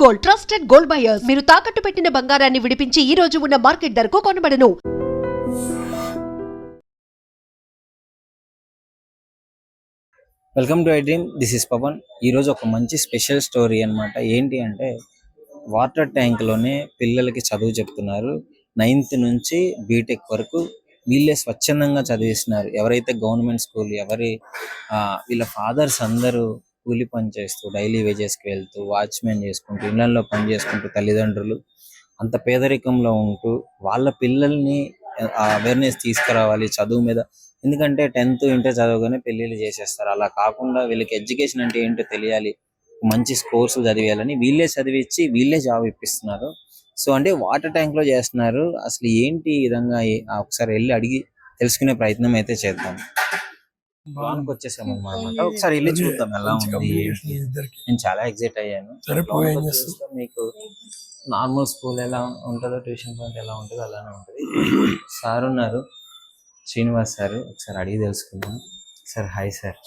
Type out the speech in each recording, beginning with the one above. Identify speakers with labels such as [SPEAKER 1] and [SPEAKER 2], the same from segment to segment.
[SPEAKER 1] Gold, trusted gold buyers. మీరు తాకట్టు పెట్టిన బంగారాన్ని విడిపించి ఈ రోజు ఉన్న మార్కెట్ ధరకు కొనబడను.
[SPEAKER 2] Welcome to I dream. This is Pavan. ఈరోజు ఒక మంచి స్పెషల్ స్టోరీ అన్నమాట. ఏంటి అంటే వాటర్ ట్యాంక్లోనే పిల్లలకి చదువు చెప్తున్నారు. 9th నుంచి బీటెక్ వరకు వీళ్ళే స్వచ్ఛందంగా చదివిస్తున్నారు. ఎవరైతే గవర్నమెంట్ స్కూల్ వీళ్ళ ఫాదర్స్ అందరూ కూలి పని చేస్తూ డైలీ వేజెస్కి వెళ్తూ వాచ్మెన్ చేసుకుంటూ ఇళ్లలో పని చేసుకుంటూ తల్లిదండ్రులు అంత పేదరికంలో ఉంటూ వాళ్ళ పిల్లల్ని అవేర్నెస్ తీసుకురావాలి చదువు మీద. ఎందుకంటే 10th ఇంటర్ చదవగానే పెళ్లిళ్ళు చేసేస్తారు. అలా కాకుండా వీళ్ళకి ఎడ్యుకేషన్ అంటే ఏంటో తెలియాలి, మంచి కోర్సులు చదివేయాలని వీళ్ళే చదివించి వీళ్ళే జాబ్ ఇప్పిస్తున్నారు. సో అంటే వాటర్ ట్యాంక్ లో చేస్తున్నారు. అసలు ఏంటి ఈ విధంగా ఒకసారి వెళ్ళి అడిగి తెలుసుకునే ప్రయత్నం అయితే చేద్దాం. లోనికి వచ్చేసాము అన్నమాట. ఒకసారి వెళ్ళి చూద్దాం ఎలా ఉంది. నేను చాలా ఎగ్జైట్ అయ్యాను. మీకు నార్మల్ స్కూల్ ఎలా ఉంటుందో, ట్యూషన్ పాయింట్ ఎలా ఉంటుందో అలానే ఉంటుంది. సార్ ఉన్నారు, శ్రీనివాస్ సార్. ఒకసారి అడిగి తెలుసుకుందాం. Sir hi sir.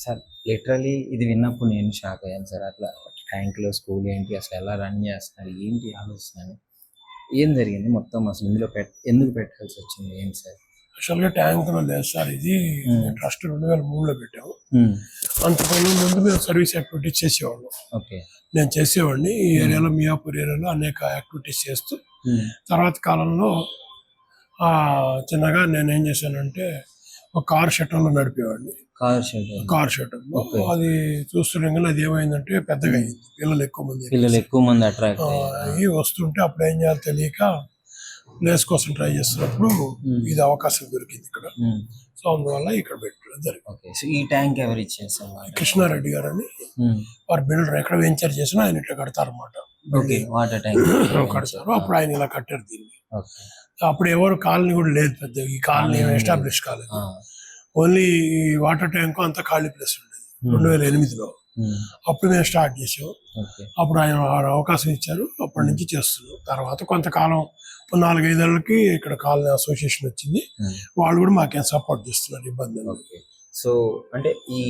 [SPEAKER 2] Sir literally ఇది విన్నప్పుడు నేను షాక్ అయ్యాను సార్. అట్లా ట్యాంక్లో స్కూల్ ఏంటి, అసలు ఎలా రన్ చేస్తున్నారు, ఏంటి ఆలోచన, ఏం జరిగింది మొత్తం, అసలు ఇందులో ఎందుకు పెట్టాల్సి వచ్చింది, ఏంటి సార్?
[SPEAKER 3] యాక్చువల్గా ట్యాంక్ లేదు సార్, ఇది ట్రస్ట్ 2003లో పెట్టాము. అంతకుముందు మేము సర్వీస్ యాక్టివిటీస్ చేసేవాళ్ళం. నేను చేసేవాడిని ఈ ఏరియాలో, మియాపూర్ ఏరియాలో అనేక యాక్టివిటీస్ చేస్తూ తర్వాత కాలంలో చిన్నగా నేను ఏం చేశానంటే ఒక కార్ షెటర్లో నడిపేవాడిని. కార్ షెటర్లో అది చూస్తుండగానే అది ఏమైందంటే పెద్దగా అయింది. పిల్లలు ఎక్కువ మంది అట్రాక్ట్ అయ్యి వస్తుంటే అప్పుడు ఏం చేయాలో తెలియక ప్లేస్ కోసం ట్రై చేస్తున్నప్పుడు ఇది అవకాశం దొరికింది ఇక్కడ. సో అందువల్ల ఇక్కడ పెట్టడం జరిగింది.
[SPEAKER 2] ఈ ట్యాంక్ ఎవరు ఇచ్చారు సార్?
[SPEAKER 3] కృష్ణారెడ్డి గారు అని వారు బిల్డర్, ఎక్కడ వెంచర్ చేసినా ఆయన ఇట్లా కడతారు అన్నమాట.
[SPEAKER 2] వాటర్ ట్యాంక్
[SPEAKER 3] కడతారు. అప్పుడు ఆయన ఇలా కట్టారు దీన్ని. అప్పుడు ఎవరు కాలనీ కూడా లేదు, పెద్ద ఈ కాలనీ ఎస్టాబ్లిష్ కాలేదు. ఓన్లీ వాటర్ ట్యాంక్ అంతా ఖాళీ ప్లేస్ ఉండేది 2008లో. అప్పుడు మేము స్టార్ట్ చేసాం. అప్పుడు ఆయన అవకాశం ఇచ్చారు, అప్పటి నుంచి చేస్తున్నాం. తర్వాత కొంతకాలం 4-5 ఏళ్ళకి ఇక్కడ కాలనీ అసోసియేషన్ వచ్చింది. వాళ్ళు కూడా మాకేం సపోర్ట్ చేస్తున్నారు, ఇబ్బంది.
[SPEAKER 2] సో అంటే ఈ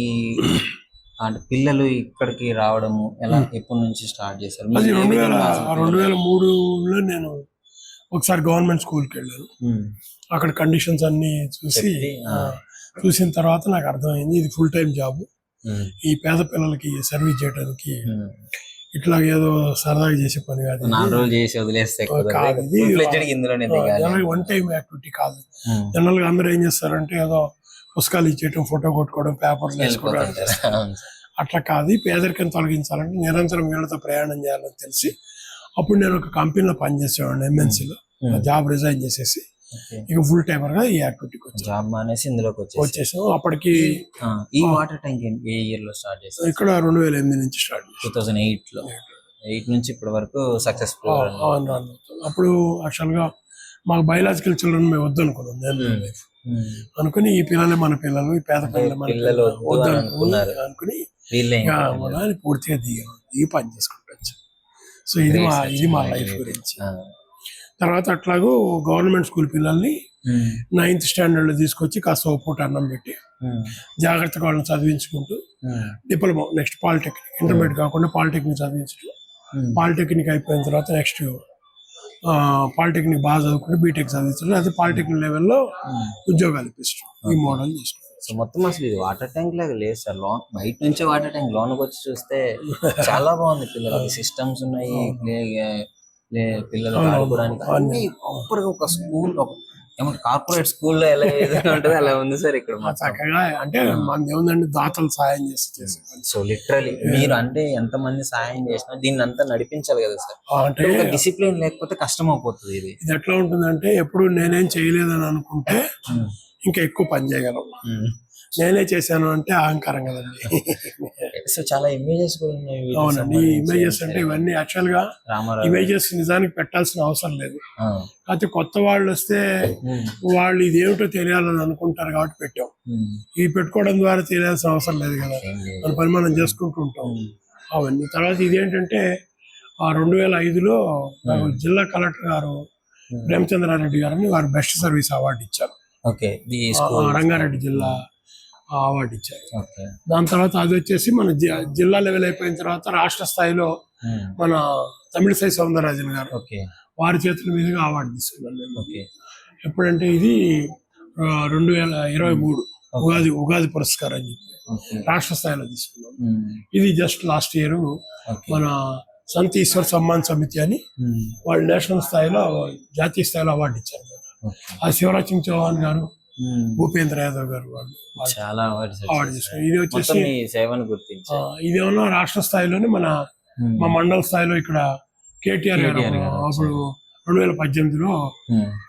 [SPEAKER 2] పిల్లలు ఇక్కడికి రావడము ఎలా, ఎప్పటి నుంచి స్టార్ట్ చేశారు?
[SPEAKER 3] అది 2003లో నేను ఒకసారి గవర్నమెంట్ స్కూల్కి వెళ్ళాను. అక్కడ కండిషన్స్ అన్ని చూసిన తర్వాత నాకు అర్థమైంది ఇది ఫుల్ టైం జాబ్. ఈ పేద పిల్లలకి సర్వీస్ చేయడానికి ఇట్లా ఏదో సరదాగా చేసే పని కాదు, వన్ టైం యాక్టివిటీ కాదు. జనరల్ గా అందరూ ఏం చేస్తారంటే ఏదో పుస్తకాలు ఇచ్చేయటం, ఫోటో కొట్టుకోవడం, పేపర్లు వేసుకోవడం. అట్లా కాదు. పేదరికం తొలగించాలంటే నిరంతరం వీళ్ళతో ప్రయాణం చేయాలని తెలిసి అప్పుడు నేను ఒక కంపెనీలో పనిచేసేవాడిని, ఎంఎన్సీలో. జాబ్ రిజైన్ చేసేసి ఇక ఫుల్ టైమర్ గా ఈ యాక్టివిటీకి
[SPEAKER 2] జాబ్ మానేసి ఇందులోకి
[SPEAKER 3] వచ్చేసాం. అప్పటికి
[SPEAKER 2] ఈ వాటర్ ట్యాంక్ ఏ ఇయర్ లో స్టార్ట్ చేసాం?
[SPEAKER 3] ఇక్కడ 2008 నుంచి స్టార్ట్ చేసాం.
[SPEAKER 2] 2008లో 8 నుంచి ఇప్పటి వరకు సక్సెస్ఫుల్.
[SPEAKER 3] అప్పుడు యాక్చువల్ గా మాకు బయలాజికల్ చిల్డ్రన్ మేము వద్దు అనుకున్నాం. నేను అనుకుని ఈ పిల్లలే మన పిల్లలు, ఈ పేద పిల్లలు మన పిల్లలు వద్దు అనుకుని పూర్తిగా దిగి పని చేసుకుంటూ వచ్చాం. సో ఇది మా లైఫ్ గురించి. తర్వాత అట్లాగూ గవర్నమెంట్ స్కూల్ పిల్లల్ని 9th స్టాండర్డ్ లో తీసుకొచ్చి కాస్త ఓ పూట అన్నం పెట్టి జాగ్రత్తగా వాళ్ళని చదివించుకుంటూ డిప్లొమా, నెక్స్ట్ పాలిటెక్నిక్, ఇంటర్మీడియట్ కాకుండా పాలిటెక్నిక్ చదివించడం. పాలిటెక్నిక్ అయిపోయిన తర్వాత నెక్స్ట్ పాలిటెక్నిక్ బాగా చదువుకుంటే బీటెక్ చదివించడం, అయితే పాలిటెక్నిక్ లెవెల్లో ఉద్యోగాలు ఇప్పించడం. ఈ మోడల్ చేసుకుంటాం.
[SPEAKER 2] సో మొత్తం అసలు ఇది వాటర్ ట్యాంక్ లాగా లేదు సార్. బయట నుంచే వాటర్ ట్యాంక్, లోనికి వచ్చి చూస్తే చాలా బాగుంది. పిల్లలకి సిస్టమ్స్ ఉన్నాయి, పిల్లలు ఆడుకోవడానికి అన్ని ప్రాపర్ గా ఒక స్కూల్, ఏమంటే కార్పొరేట్ స్కూల్లో ఎలా ఏదైనా ఉంటుంది అలా ఉంది సార్ ఇక్కడ.
[SPEAKER 3] చక్కగా అంటే మనది ఏముందండి, దాతలు సాయం చేసి.
[SPEAKER 2] సో లిటరలీ మీరు అంటే ఎంత మంది సాయం చేసినా దీన్ని అంతా నడిపించాలి కదా సార్. అంటే డిసిప్లిన్ లేకపోతే కష్టం అయిపోతుంది. ఇది
[SPEAKER 3] ఎట్లా ఉంటుందంటే ఎప్పుడు నేనేం చేయలేదని అనుకుంటే ఇంకా ఎక్కువ పని చేయగలం. నేనే చేశాను అంటే అహంకారం కదండి.
[SPEAKER 2] సో చాలా ఇమేజెస్ కూడా ఉన్నాయి.
[SPEAKER 3] అవునండి, ఇమేజెస్ అంటే ఇవన్నీ యాక్చువల్ గా ఇమేజెస్ నిజానికి పెట్టాల్సిన అవసరం లేదు. అయితే కొత్త వాళ్ళు వస్తే వాళ్ళు ఇదేమిటో తెలియాలని అనుకుంటారు కాబట్టి పెట్టాం. ఇవి పెట్టుకోవడం ద్వారా తెలియాల్సిన అవసరం లేదు కదా, మన పని మనం చేసుకుంటూ ఉంటాం అవన్నీ. తర్వాత ఇదేంటంటే 2005లో జిల్లా కలెక్టర్ గారు ప్రేమచంద్రారెడ్డి గారని వారు బెస్ట్ సర్వీస్ అవార్డు ఇచ్చారు. రంగారెడ్డి జిల్లా అవార్డు ఇచ్చారు. దాని తర్వాత అది వచ్చేసి మన జిల్లా లెవెల్ అయిపోయిన తర్వాత రాష్ట్ర స్థాయిలో మన తమిళసై సౌందరరాజన్ గారు
[SPEAKER 2] ఓకే
[SPEAKER 3] వారి చేతుల మీదుగా అవార్డు తీసుకున్నాను నేను.
[SPEAKER 2] ఓకే
[SPEAKER 3] ఎప్పుడంటే ఇది 2023 ఉగాది పురస్కారం అని చెప్పి
[SPEAKER 2] ఓకే
[SPEAKER 3] రాష్ట్ర స్థాయిలో తీసుకున్నాం. ఇది జస్ట్ లాస్ట్ ఇయర్ మన సంత్ ఈశ్వర్ సమ్మాన్ సమితి అని వాళ్ళు నేషనల్ స్థాయిలో జాతీయ స్థాయిలో అవార్డు ఇచ్చారు. ఆ శివరాజ్ సింగ్ చౌహాన్ గారు, భూపేంద్ర యాదవ్ గారు వాళ్ళు
[SPEAKER 2] చాలా
[SPEAKER 3] అవార్డు తీసుకున్నారు. ఇది వచ్చేసి
[SPEAKER 2] సేవను గుర్తించి
[SPEAKER 3] ఇదేమన్నా రాష్ట్ర స్థాయిలోనే మా మండల స్థాయిలో ఇక్కడ కేటీఆర్ గారు అప్పుడు 2018లో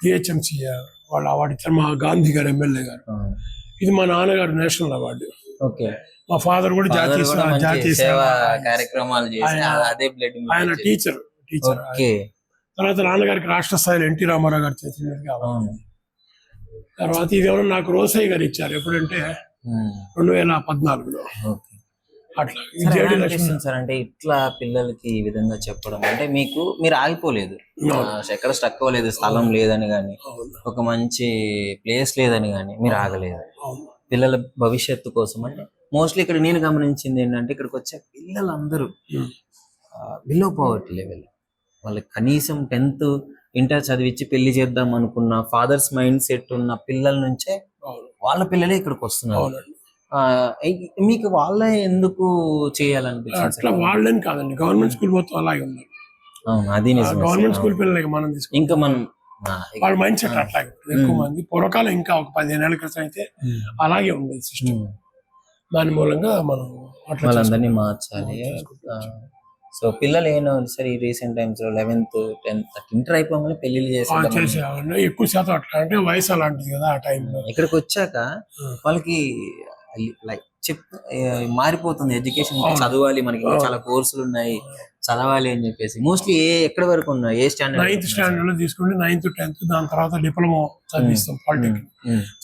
[SPEAKER 3] జిహెచ్ఎంసీ వాళ్ళు అవార్డు ఇచ్చారు. మా గాంధీ గారు ఎమ్మెల్యే గారు. ఇది మా నాన్నగారు నేషనల్ అవార్డు.
[SPEAKER 2] ఓకే
[SPEAKER 3] మా ఫాదర్ కూడా జాతీయ
[SPEAKER 2] సేవా కార్యక్రమాలు చేసి అదే బ్లడ్
[SPEAKER 3] ఆయన టీచర్.
[SPEAKER 2] ఓకే
[SPEAKER 3] తర్వాత నాన్నగారికి రాష్ట్ర స్థాయిలో ఎన్టీ రామారావు గారి చేతుల మీదుగా అవార్డు. తర్వాత ఇదేమన్నా నాకు రోసయ్య గారు ఇచ్చారు. ఎప్పుడంటే 2014లో అట్లా. జేడి లక్ష్మణ్
[SPEAKER 2] సార్ అంటే ఇట్లా పిల్లలకి ఈ విధంగా చెప్పడం అంటే మీరు ఆగిపోలేదు, ఎక్కడ స్టక్ అవ్వలేదు, స్థలం లేదని గాని ఒక మంచి ప్లేస్ లేదని గాని మీరు ఆగలేదు. పిల్లల భవిష్యత్తు కోసం అంటే మోస్ట్లీ ఇక్కడ నేను గమనించింది ఏంటంటే ఇక్కడికి వచ్చే పిల్లలందరూ బిలో పవర్టీ లెవెల్, వాళ్ళకి కనీసం 10th ఇంటర్ చదివించి పెళ్లి చేద్దాం అనుకున్న ఫాదర్స్ మైండ్ సెట్ ఉన్న పిల్లల నుంచే వాళ్ళ పిల్లలే ఇక్కడికి వస్తున్నారు. మీకు వాళ్ళే ఎందుకు చేయాలనిపించింది?
[SPEAKER 3] అట్లా వాళ్ళని కాదండి, గవర్నమెంట్ స్కూల్ మొత్తం అలాగే ఉన్నారు.
[SPEAKER 2] అది
[SPEAKER 3] గవర్నమెంట్ స్కూల్ పిల్లలకి మనం తీసుకుంటాం.
[SPEAKER 2] ఇంకా మనం
[SPEAKER 3] వాళ్ళ మైండ్ సెట్ అట్లాగే ఎక్కువ మంది పూర్వకాలం ఇంకా ఒక 15 ఏళ్ల క్రితం అయితే అలాగే ఉండేది సిస్టమ్. దాని మూలంగా మనం
[SPEAKER 2] వాళ్ళందరినీ మార్చాలి. సో పిల్లలు ఏమో సరే ఈ రీసెంట్ టైమ్స్ లో 11th 10th ఇంటర్ అయిపోగానే పెళ్లిళ్ళు
[SPEAKER 3] చేసేవాళ్ళు ఎక్కువ శాతం. అట్లా అంటే వయసు అలాంటిది కదా ఆ టైంలో.
[SPEAKER 2] ఇక్కడికి వచ్చాక వాళ్ళకి లైక్ మారిపోతుంది ఎడ్యుకేషన్. చదవాలి, మనకి చాలా కోర్సులు ఉన్నాయి, చదవాలి అని చెప్పేసి మోస్ట్లీ ఎక్కడి వరకు ఉన్నాయి? ఏ స్టాండర్డ్?
[SPEAKER 3] 9th స్టాండర్డ్ లో తీసుకుంటే 9th 10th, దాని తర్వాత డిప్లొమా చదివిస్తాం, పాలిటెక్నిక్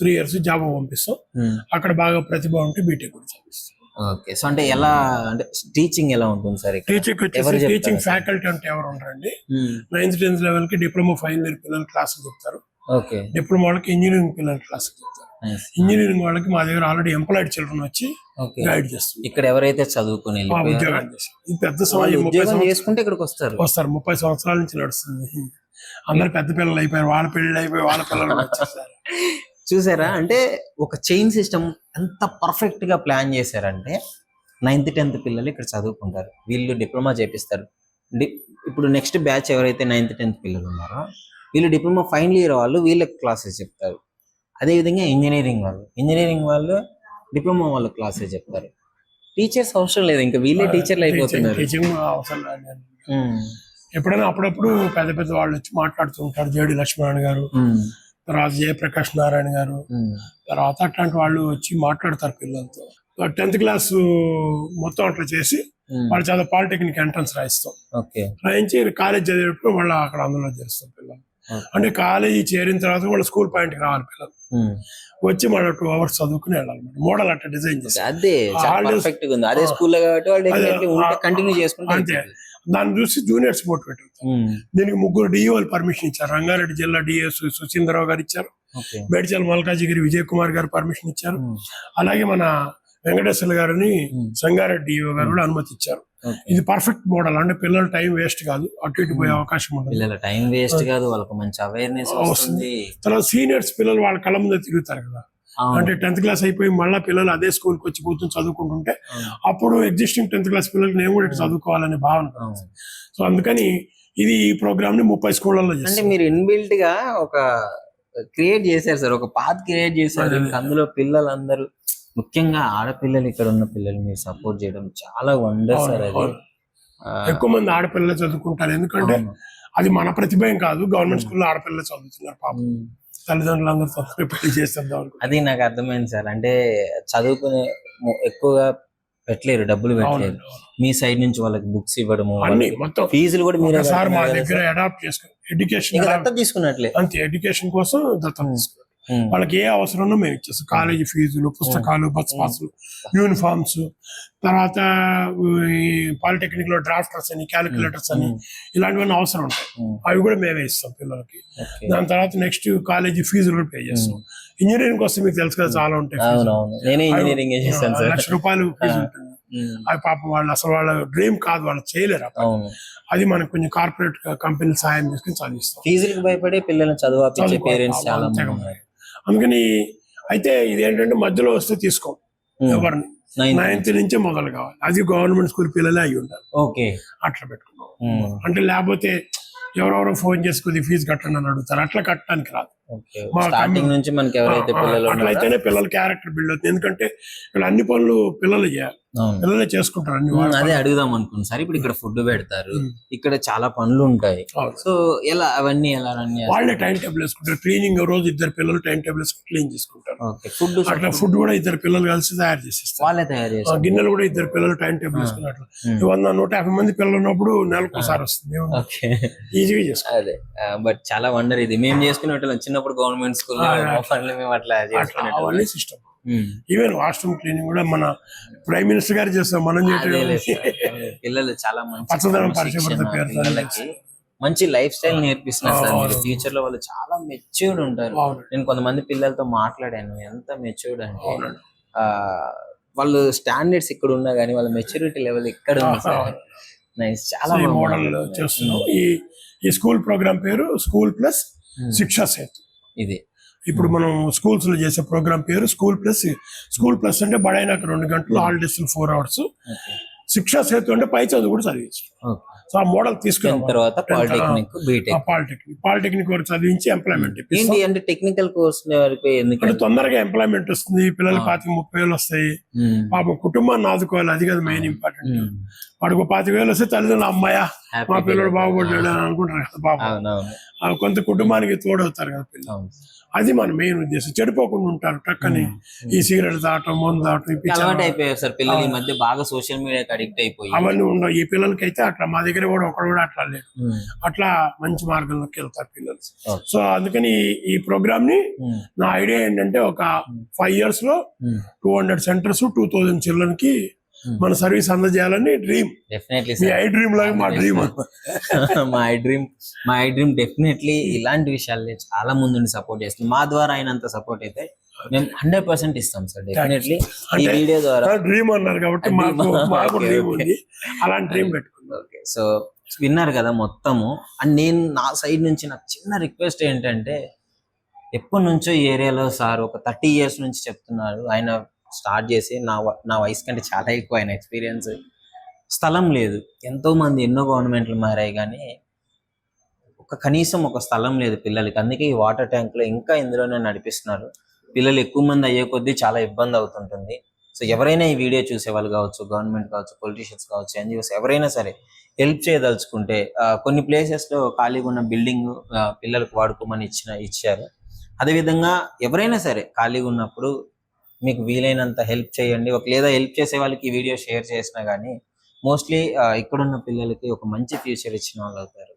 [SPEAKER 3] 3 years జాబ్ పంపిస్తాం. అక్కడ బాగా ప్రతిభ ఉంటే బీటెక్ కూడా చదివిస్తాం.
[SPEAKER 2] ఓకే. సో అంటే ఎలా అంటే టీచింగ్ ఎలా ఉంటుంది సార్?
[SPEAKER 3] టీచింగ్ ఫ్యాకల్టీ అంటే ఎవరు ఉంటారండి? 9th 10th లెవెల్ కి డిప్లొమా ఫైనల్ ఇయర్ పిల్లలు క్లాసులు చెప్తారు.
[SPEAKER 2] ఓకే.
[SPEAKER 3] డిప్లొమా వాళ్ళకి ఇంజనీరింగ్ పిల్లలు క్లాసులు చెప్తారు. ఇంజనీరింగ్ వాళ్ళకి మా దగ్గర ఆల్రెడీ ఎంప్లాయిడ్ చిల్డ్రన్ వచ్చి గైడ్ చేస్తారు.
[SPEAKER 2] ఇక్కడ ఎవరైతే చదువుకుని
[SPEAKER 3] ఉద్యోగాలు చేస్తారు. ఇది పెద్ద సమాజం
[SPEAKER 2] చేసుకుంటే ఇక్కడికి వస్తారు
[SPEAKER 3] 30 సంవత్సరాల నుంచి నడుస్తుంది. అందరు పెద్ద పిల్లలు అయిపోయారు, వాళ్ళ పెళ్ళి అయిపోయి వాళ్ళ పిల్లలు వచ్చేసారు.
[SPEAKER 2] చూసారా? అంటే ఒక చైన్ సిస్టమ్ ఎంత పర్ఫెక్ట్ గా ప్లాన్ చేశారంటే 9th 10th పిల్లలు ఇక్కడ చదువుకుంటారు, వీళ్ళు డిప్లొమా చేపిస్తారు. ఇప్పుడు నెక్స్ట్ బ్యాచ్ ఎవరైతే 9th 10th పిల్లలు ఉన్నారో వీళ్ళు డిప్లొమా ఫైనల్ ఇయర్ వాళ్ళు వీళ్ళకి క్లాసెస్ చెప్తారు. అదేవిధంగా ఇంజనీరింగ్ వాళ్ళు డిప్లొమా వాళ్ళు క్లాసెస్ చెప్తారు. టీచర్స్ అవసరం లేదు, ఇంకా వీళ్ళే టీచర్లు అయిపోతున్నారు.
[SPEAKER 3] ఎప్పుడైనా అప్పుడప్పుడు పెద్ద పెద్ద వాళ్ళు వచ్చి మాట్లాడుతూ ఉంటారు. జేడి లక్ష్మణ్ గారు, తర్వాత జయప్రకాష్ నారాయణ గారు, తర్వాత అట్లాంటి వాళ్ళు వచ్చి మాట్లాడతారు పిల్లలతో. 10th క్లాస్ మొత్తం అట్లా చేసి వాళ్ళు చదువు పాలిటెక్నిక్ ఎంట్రన్స్ రాయిస్తాం. రాయించి కాలేజ్ చదివేటప్పుడు వాళ్ళు అక్కడ అందులో చేస్తాం పిల్లలు. అంటే కాలేజీ చేరిన తర్వాత వాళ్ళు స్కూల్ పాయింట్కి రావాలి పిల్లలు, వచ్చి మళ్ళీ 2 hours చదువుకుని వెళ్ళాలి. మోడల్ అట్లా డిజైన్ చేస్తాం. అంతే. దాన్ని చూసి జూనియర్ స్పోర్ట్ పెట్టారు. దీనికి 3 డిఓలు పర్మిషన్ ఇచ్చారు. రంగారెడ్డి జిల్లా డిఎస్ సుచీంద్రరావు గారు ఇచ్చారు, మేడ్చల్ మల్కాజిగిరి విజయ్ కుమార్ గారు పర్మిషన్ ఇచ్చారు, అలాగే మన వెంకటేశ్వర గారిని సంగారెడ్డి డిఓ గారు కూడా అనుమతి ఇచ్చారు. ఇది పర్ఫెక్ట్ మోడల్. అంటే పిల్లల టైం వేస్ట్ కాదు, అటు ఇటు పోయే అవకాశం ఉంటుంది.
[SPEAKER 2] టైం వేస్ట్ కాదు, వాళ్ళకి మంచి అవేర్నెస్ వస్తుంది.
[SPEAKER 3] తర్వాత సీనియర్స్ పిల్లలు వాళ్ళ కళ్ళ ముందే తిరుగుతారు కదా. అంటే 10th క్లాస్ అయిపోయి మళ్ళీ పిల్లలు అదే స్కూల్కి వచ్చి కూర్చొని చదువుకుంటుంటే అప్పుడు ఎగ్జిస్టింగ్ 10th క్లాస్ పిల్లలకి నేను కూడా ఇటు చదువుకోవాలనే భావన. సో అందుకని ఇది ఈ ప్రోగ్రామ్ ని 30 స్కూళ్ళలో చేస్తారు.
[SPEAKER 2] అంటే మీరు ఇన్బిల్ట్ గా ఒక క్రియేట్ చేశారు సార్, ఒక పాత్ క్రియేట్ చేశారు. అందులో పిల్లలందరూ, ముఖ్యంగా ఆడపిల్లలు, ఇక్కడ ఉన్న పిల్లలు మీరు సపోర్ట్ చేయడం చాలా వండర్ సార్. అది
[SPEAKER 3] ఎక్కువ మంది ఆడపిల్లలు చదువుకుంటారు, ఎందుకంటే అది మన ప్రతిభ ఏం కాదు. గవర్నమెంట్ స్కూల్లో ఆడపిల్లలు చదువుతున్నారు పాపం. తల్లిదండ్రులందరూ తొందరగా పెళ్లి చేస్తారు.
[SPEAKER 2] అది నాకు అర్థమైంది సార్. అంటే చదువుకునే ఎక్కువగా పెట్టలేరు, డబ్బులు పెట్టలేరు. మీ సైడ్ నుంచి వాళ్ళకి బుక్స్ ఇవ్వడము,
[SPEAKER 3] అన్ని మొత్తం
[SPEAKER 2] ఫీజులు కూడా మీరు
[SPEAKER 3] సార్ మా దగ్గర అడాప్ట్ చేసుకుని ఎడ్యుకేషన్
[SPEAKER 2] తీసుకున్నట్లే.
[SPEAKER 3] అంతే, ఎడ్యుకేషన్ కోసం దత్తత తీసుకున్నాం. వాళ్ళకి ఏ అవసరమో మేము ఇచ్చేస్తాం. కాలేజీ ఫీజులు, పుస్తకాలు, బస్ పాసులు, యూనిఫామ్స్, తర్వాత పాలిటెక్నిక్ లో డ్రాఫ్టర్స్ అని, క్యాలిక్యులేటర్స్ అని ఇలాంటివన్నీ అవసరం ఉంటాయి. అవి కూడా మేమే ఇస్తాం పిల్లలకి. దాని తర్వాత నెక్స్ట్ కాలేజీ ఫీజులు కూడా పే చేస్తాం. ఇంజనీరింగ్ వస్తే మీకు తెలుసు కదా, చాలా ఉంటాయి.
[SPEAKER 2] ₹1,00,000 ఫీజు ఉంటుంది.
[SPEAKER 3] అది పాపం వాళ్ళు అసలు వాళ్ళ డ్రీమ్ కాదు, వాళ్ళు చేయలేరు ఆ పని.
[SPEAKER 2] అవును.
[SPEAKER 3] అది మనకు కొంచెం కార్పొరేట్ కంపెనీలు సాయం తీసుకుని చదివిస్తాం.
[SPEAKER 2] ఫీజులకు భయపడి పిల్లల్ని చదువుపించే పేరెంట్స్ చాలా మంది ఉన్నారు.
[SPEAKER 3] అందుకని అయితే ఇదేంటంటే మధ్యలో వస్తే తీసుకో ఎవరిని, 9th నుంచే మొదలు కావాలి. అది గవర్నమెంట్ స్కూల్ పిల్లలే అయి ఉంటారు.
[SPEAKER 2] ఓకే.
[SPEAKER 3] అట్లా పెట్టుకున్నాం. అంటే లేకపోతే ఎవరెవరో ఫోన్ చేసుకుని ఫీజు కట్టండి అని అడుగుతారు, అట్లా కట్టడానికి రాదు.
[SPEAKER 2] స్టార్టింగ్ నుంచి మనకి ఎవరైతే పిల్లలు
[SPEAKER 3] అట్లయితేనే పిల్లల క్యారెక్టర్ బిల్డ్ అవుతుంది. ఎందుకంటే ఇక్కడ అన్ని పనులు పిల్లలు చేయాలి, పిల్లలే చేసుకుంటారు అన్ని.
[SPEAKER 2] అదే అడుగుదాం అనుకున్నాను సార్. ఇప్పుడు ఇక్కడ ఫుడ్ పెడతారు, ఇక్కడ చాలా పనులు ఉంటాయి, సో ఎలా అవన్నీ ఎలా రన్
[SPEAKER 3] వాళ్ళే టైం టేబుల్ వేసుకుంటారు. క్లీనింగ్ రోజు 2 పిల్లలు టైం టేబుల్ వేసుకుని క్లీన్ చేసుకుంటారు.
[SPEAKER 2] ఫుడ్
[SPEAKER 3] అట్లా ఫుడ్ కూడా 2 పిల్లలు కలిసి తయారు చేసిస్తారు.
[SPEAKER 2] వాళ్ళే తయారు చేస్తారు.
[SPEAKER 3] గిన్నెలు కూడా 2 పిల్లలు టైం టేబుల్ వేసుకుని అట్లా 150 మంది పిల్లలు ఉన్నప్పుడు నెలకు ఒకసారి వస్తుంది. ఈజీగా చేసుకోవాలి.
[SPEAKER 2] అదే బట్ చాలా వండర్ ఇది. మేము చేసుకునేటోళ్ళం చిన్నప్పుడు గవర్నమెంట్ స్కూల్ పనులు మేము అట్లా
[SPEAKER 3] అవన్నీ సిస్టమ్. ఈవెన్ వాష్రూమ్ క్లీనింగ్ కూడా మన ప్రైమ్ మినిస్టర్ గారు చేస్తాం, మనం
[SPEAKER 2] పిల్లలు చాలా మంచి
[SPEAKER 3] పచ్చదనం పరిచయపడతారు,
[SPEAKER 2] పిల్లలకి మంచి లైఫ్ స్టైల్ నేర్పిస్తున్నారు సార్ మీరు. ఫ్యూచర్ లో వాళ్ళు చాలా మెచ్యూర్డ్ ఉంటారు. నేను కొంతమంది పిల్లలతో మాట్లాడాను, ఎంత మెచ్యూర్డ్ అంటే వాళ్ళు స్టాండర్డ్స్ ఇక్కడ ఉన్నా గానీ వాళ్ళ మెచ్యూరిటీ లెవెల్ ఇక్కడ ఉంది సార్. నైస్, చాలా
[SPEAKER 3] మోడల్ చేస్తున్నాం. ఈ స్కూల్ ప్రోగ్రామ్ పేరు స్కూల్ ప్లస్ శిక్షా సేతు.
[SPEAKER 2] ఇది
[SPEAKER 3] ఇప్పుడు మనం స్కూల్స్ లో చేసే ప్రోగ్రామ్ పేరు స్కూల్ ప్లస్ అంటే బడైనాక 2 గంటలు, హాలిడేస్ 4 hours. శిక్షా సేతు అంటే పై చదువు కూడా చదివించు. సో ఆ మోడల్ తీసుకున్న
[SPEAKER 2] తర్వాత
[SPEAKER 3] పాలిటెక్నిక్ వరకు చదివించి ఎంప్లాయ్మెంట్
[SPEAKER 2] ఏంటి అంటే టెక్నికల్ కోర్స్
[SPEAKER 3] ఎందుకంటే తొందరగా ఎంప్లాయ్మెంట్ వస్తుంది, పిల్లలు 25-30 వస్తాయి. పాపం కుటుంబాన్ని ఆదుకోవాలి, అది కదా మెయిన్ ఇంపార్టెంట్. వాడికి 25,000 వస్తే తల్లిదండ్రులు అమ్మాయ మా పిల్లడు బాగుపడ్డాడు అని అనుకుంటారు కదా పాపం. కొంత కుటుంబానికి తోడవుతారు కదా పిల్లలు. అది మన మెయిన్ ఉద్దేశం. చెడిపోకుండా ఉంటారు టక్కని ఈ సిగరెట్ తాగటం, మందు తాగటం
[SPEAKER 2] అయిపోయారు సార్ పిల్లలు ఈ మధ్య బాగా సోషల్ మీడియాకి అడిక్ట్ అయిపోయి.
[SPEAKER 3] అవన్నీ ఉండవు ఈ పిల్లలకి అయితే. అట్లా మా దగ్గర కూడా ఒకడు కూడా అట్లా లేదు, అట్లా మంచి మార్గంలోకి వెళ్తారు పిల్లలు. సో అందుకని ఈ ప్రోగ్రామ్ ని నా ఐడియా ఏంటంటే ఒక 5 years లో 200 centers 2000 children కి మన సర్వీస్ అందజేయాలని డ్రీమ్.
[SPEAKER 2] డెఫినెట్లీ
[SPEAKER 3] ఐ డ్రీమ్ లాగా మా డ్రీమ్.
[SPEAKER 2] మా ఐ డ్రీమ్ డెఫినెట్లీ ఇలాంటి విషయాల్లో చాలా ముందు సపోర్ట్ చేస్తుంది. మా ద్వారా అయినంత సపోర్ట్ అయితే మేము 100% ఇస్తాం సార్. డెఫినెట్లీ ఈ వీడియో ద్వారా
[SPEAKER 3] డ్రీమ్ అన్నారు కాబట్టి మాకు డ్రీమ్ ఉంది, అలాంటి డ్రీమ్ పెట్టుకున్నాం.
[SPEAKER 2] ఓకే, సో విన్నారు కదా మొత్తము. అండ్ నేను నా సైడ్ నుంచి నాకు చిన్న రిక్వెస్ట్ ఏంటంటే, ఎప్పటి నుంచో ఈ ఏరియాలో సార్ ఒక 30 years నుంచి చెప్తున్నారు. ఆయన స్టార్ట్ చేసి నా వయసు కంటే చాలా ఎక్కువ ఆయన ఎక్స్పీరియన్స్. స్థలం లేదు, ఎంతో మంది ఎన్నో గవర్నమెంట్లు మారాయి కానీ కనీసం ఒక స్థలం లేదు పిల్లలకి. అందుకే ఈ వాటర్ ట్యాంక్ లో ఇంకా ఇందులోనే నడిపిస్తున్నారు. పిల్లలు ఎక్కువ మంది అయ్యే కొద్దీ చాలా ఇబ్బంది అవుతుంటుంది. సో ఎవరైనా ఈ వీడియో చూసే వాళ్ళు కావచ్చు, గవర్నమెంట్ కావచ్చు, పొలిటీషియన్స్ కావచ్చు, NGOs ఎవరైనా సరే హెల్ప్ చేయదలుచుకుంటే కొన్ని ప్లేసెస్ లో ఖాళీగా ఉన్న బిల్డింగ్ పిల్లలకు వాడుకోమని ఇచ్చారు. అదేవిధంగా ఎవరైనా సరే ఖాళీగా ఉన్నప్పుడు మీకు వీలైనంత హెల్ప్ చేయండి. లేదా హెల్ప్ చేసే వాళ్ళకి ఈ వీడియో షేర్ చేసినా కానీ మోస్ట్లీ ఇక్కడున్న పిల్లలకి ఒక మంచి ఫ్యూచర్ ఇచ్చిన వాళ్ళు అవుతారు.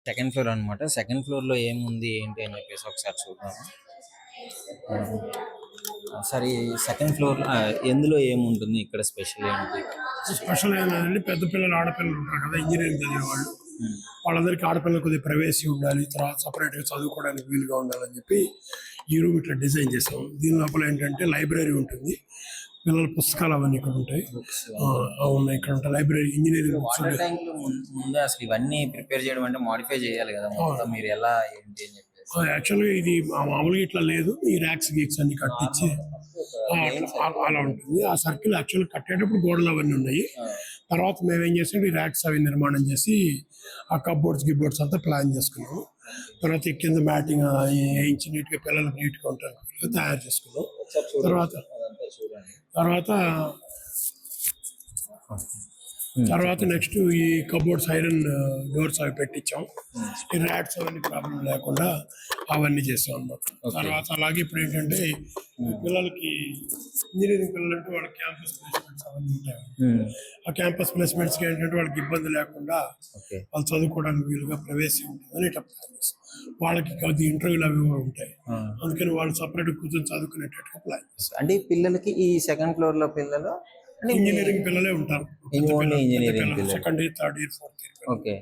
[SPEAKER 2] 2nd floor అనమాట. 2nd floor లో ఏముంది ఏంటి అని చెప్పేసి ఒకసారి చూద్దాం. సరే 2nd floor ఎందులో ఏముంటుంది, ఇక్కడ స్పెషల్ ఏంటి?
[SPEAKER 3] స్పెషల్ ఏంటంటే పెద్ద పిల్లలు ఆడపిల్లలు ఉంటారు కదా, ఇంజనీరింగ్ చదివే వాళ్ళు, వాళ్ళందరికీ ఆడపిల్లలు కొద్దిగా ప్రైవసీ ఉండాలి, తర్వాత సపరేట్ గా చదువుకోవడానికి వీలుగా ఉండాలని చెప్పి ఈ రూమ్ ఇట్లా డిజైన్ చేసాం. దీని లోపల ఏంటంటే లైబ్రరీ ఉంటుంది, పిల్లల పుస్తకాలు అవన్నీ ఇక్కడ ఉంటాయి. ఉన్నాయి ఇక్కడ ఉంటాయి లైబ్రరీ, ఇంజనీరింగ్ బుక్స్.
[SPEAKER 2] ముందే అసలు ఇవన్నీ ప్రిపేర్ చేయడం అంటే మోడిఫై చేయాలి కదా మొత్తం, మీరు ఎలా ఏంటి అని చెప్పేసి.
[SPEAKER 3] యాక్చువల్గా ఇది మామూలుగా ఇట్లా లేదు, ఈ ర్యాక్స్ గీక్స్ అన్ని కట్టించి అలా ఉంటుంది. ఆ సర్కిల్ యాక్చువల్ కట్టేటప్పుడు గోడలు అవన్నీ ఉన్నాయి. తర్వాత మేము ఏం చేసాం, ఈ ర్యాక్స్ అవి నిర్మాణం చేసి ఆ గిబ్బోర్డ్స్ అంతా ప్లాన్ చేసుకున్నాం. తర్వాత కింద మ్యాటింగ్ వేయించి నీట్గా పిల్లలకు నీట్గా ఉంటారు తయారు చేసుకున్నాం. తర్వాత నెక్స్ట్ ఈ కబోర్డ్స్ ఐరన్ డోర్స్ అవి పెట్టించాం. ఈ ర్యాట్స్ అవన్నీ ప్రాబ్లం లేకుండా అవన్నీ చేస్తాం అన్నమాట. తర్వాత అలాగే ఇప్పుడు ఏంటంటే పిల్లలకి ఇంజనీరింగ్ పిల్లలు అంటే వాళ్ళకి క్యాంపస్ ప్లేస్మెంట్స్ అవన్నీ ఉంటాయి. ఆ క్యాంపస్ ప్లేస్మెంట్స్ కి ఏంటంటే వాళ్ళకి ఇబ్బంది లేకుండా వాళ్ళు చదువుకోవడానికి వీలుగా ప్రవేశం ఉంటుందని ఇట్లా ప్లాన్ చేస్తాం. వాళ్ళకి కొద్ది ఇంటర్వ్యూలు అవి ఉంటాయి, అందుకని వాళ్ళు సపరేట్ కూర్చొని చదువుకునేటట్టుగా ప్లాన్ చేస్తాం.
[SPEAKER 2] అంటే పిల్లలకి ఈ 2nd floor లో పిల్లలు
[SPEAKER 3] ఇంజనీరింగ్ పిల్లలే ఉంటారు.
[SPEAKER 2] Engineering
[SPEAKER 3] 2nd year, 3rd year, 4th year.
[SPEAKER 2] Okay,